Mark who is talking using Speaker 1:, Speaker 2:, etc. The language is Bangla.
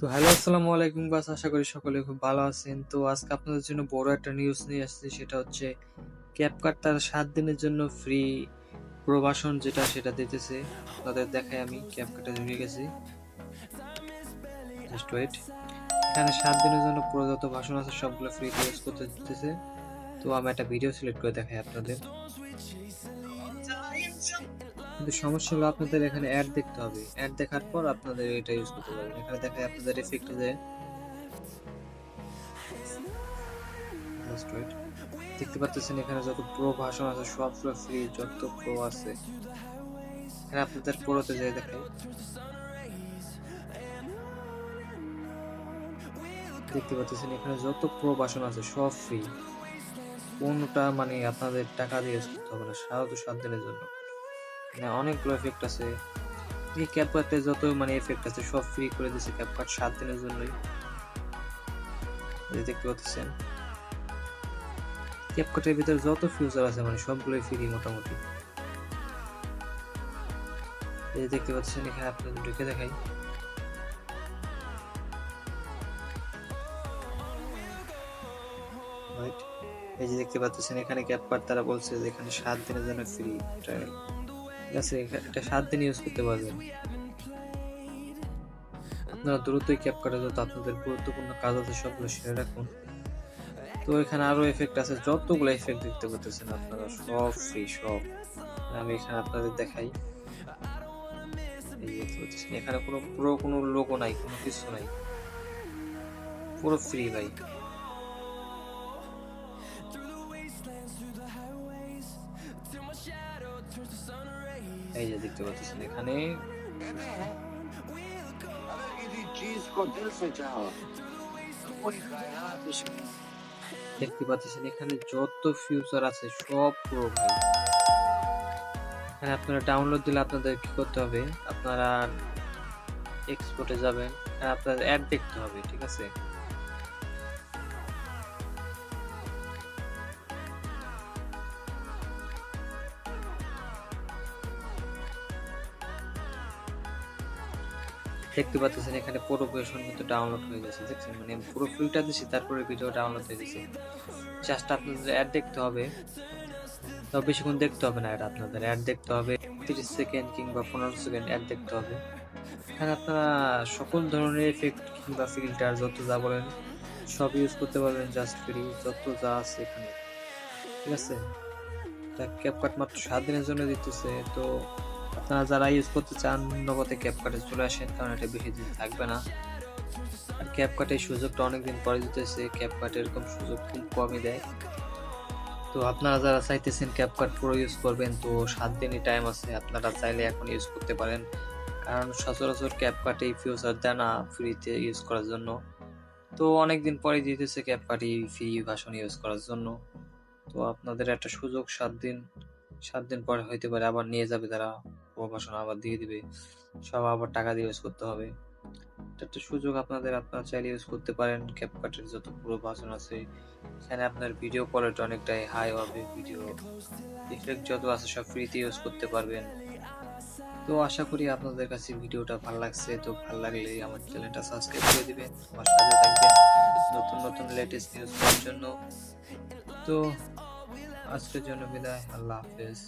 Speaker 1: তো হ্যালো, আসসালামু আলাইকুম বাস, আশা করি সকলে খুব ভালো আছেন। তো আজকে আপনাদের জন্য বড় একটা নিউজ নিয়ে আসছি, সেটা হচ্ছে ক্যাপকাট তার 7 দিনের জন্য ফ্রি প্রবাসন সেটা দিতেছে। আপনাদের দেখাই, আমি ক্যাপকাটে ঢুকে গেছি, জাস্ট ওয়েট। এখানে 7 দিনের জন্য পুরো যত ভাষণ আছে সবগুলো ফ্রিতে ইউজ করতে দিতেছে। তো আমি একটা ভিডিও সিলেক্ট করে দেখাই আপনাদের। কিন্তু সমস্যা হলো আপনাদের এখানে অ্যাড দেখতে হবে, অ্যাড দেখার পর আপনাদের এটা ইউজ করতে পারবেন। এখানে দেখায় আপনাদের এফেক্টে যায়, জাস্ট ওয়েট। দেখতে পাচ্ছেন এখানে যত প্রো ভাষণ আছে সবগুলো ফ্রি, যত প্রো আছে এখানে আপনাদের প্রোতে যাই দেখাই। দেখতে পাচ্ছেন এখানে যত প্রো ভাষণ আছে সব ফ্রি, কোনটা মানে আপনাদের টাকা দিয়ে ইউজ করতে হবে না, সারা 7 দিনের জন্য। মানে অনেকগুলো এফেক্ট আছে, এই ক্যাপকাটে যত মানে এফেক্ট আছে সব ফ্রি করে দিয়েছে ক্যাপকাট 7 দিনের জন্যই। দেখতে পাচ্ছেন ক্যাপকাটের ভিতরে যত ফিউচার আছে মানে সবগুলোই ফ্রি মোটামুটি। এই দেখতে পাচ্ছেন এখানে আপনাদের ঢুকে দেখাই। এই যে দেখতে পাচ্ছেন এখানে ক্যাপকাট তারা বলছে যে এখানে 7 দিনের জন্য ফ্রি ট্রায়াল, ঠিক আছে? এটা 7 দিন ইউজ করতে পারবেন। আপনারা দ্রুতই ক্যাপকাটে যত আপনাদের গুরুত্বপূর্ণ কাজ আছে সবগুলো সেরে রাখুন। তো এখানে আরো এফেক্ট আছে, যতগুলো এফেক্ট দেখতে পাচ্ছেন আপনারা সব ফ্রি, সব। আমি এখানে আপনাদের দেখাই, এই দেখতে পাচ্ছেন এখানে কোনো লোগো নাই, কোনো কিছু নাই, পুরো ফ্রি ভাই। এই যে দেখতে পাচ্ছেন এখানে দেখতে পাচ্ছেন এখানে যত ফিউচার আছে সব পুরো ভাই। এখানে আপনারা ডাউনলোড দিলে আপনাদের কি করতে হবে, আপনারা এক্সপোর্টে যাবেন, আপনাদের অ্যাড দেখতে হবে, ঠিক আছে? দেখতে পাচ্ছেন এখানে পুরো ভার্সন কিন্তু ডাউনলোড হয়ে গেছে, দেখছেন? মানে পুরো ফিলটা দিছি, তারপরে ভিডিও ডাউনলোড হয়ে গেছে। জাস্ট আপনাদের অ্যাড দেখতে হবে, তবে বেশিক্ষণ দেখতে হবে না, আপনাদের অ্যাড দেখতে হবে 30 সেকেন্ড কিংবা 15 সেকেন্ড অ্যাড দেখতে হবে। এখানে আপনারা সকল ধরনের এফেক্ট কিংবা ফিল্টার যত যা বলেন সব ইউজ করতে পারবেন, জাস্ট ফ্রি যত যা আছে এখানে, ঠিক আছে? ক্যাপকাট মাত্র 7 দিনের জন্য দিতেছে। তো আপনারা যারা ইউজ করতে চান নগদে ক্যাপকাটে চলে আসেন, কারণ এটা বেশি দিন থাকবে না। আর ক্যাপকাটের সুযোগটা অনেকদিন পরে দিতেছে, ক্যাপকাট এরকম সুযোগ খুব কমই দেয়। তো আপনারা যারা চাইতেছেন ক্যাপকাট পুরো ইউজ করবেন, তো 7 দিনই টাইম আছে, আপনারা চাইলে এখন ইউজ করতে পারেন। কারণ সচরাচর ক্যাপকাটে ফিউচার দেয় না ফ্রিতে ইউজ করার জন্য। তো অনেকদিন পরে দিতেছে ক্যাপকাট ফ্রি ভার্সন ইউজ করার জন্য। তো আপনাদের একটা সুযোগ, 7 দিন পরে হইতে পারে আবার নিয়ে যাবে তারা, প্রবাসন আবার দিয়ে দিবে, সব আবার টাকা দিয়ে ইউজ করতে হবে। এটা একটা সুযোগ আপনাদের, আপনারা চাইলে ইউজ করতে পারেন। ক্যাপকাটের যত পুরো ভার্সন আছে এখানে আপনার ভিডিও কোয়ালিটি অনেকটাই হাই হবে, ভিডিও এফেক্ট যত আছে সব ফ্রিতে ইউজ করতে পারবেন। তো আশা করি আপনাদের কাছে ভিডিওটা ভালো লাগছে। তো ভালো লাগলে আমার চ্যানেলটা সাবস্ক্রাইব করে দিবেন, আমার সাথে থাকবেন নতুন নতুন লেটেস্ট নিউজ পাওয়ার জন্য। তো আজকের জন্য বিদায়, আল্লাহ হাফেজ।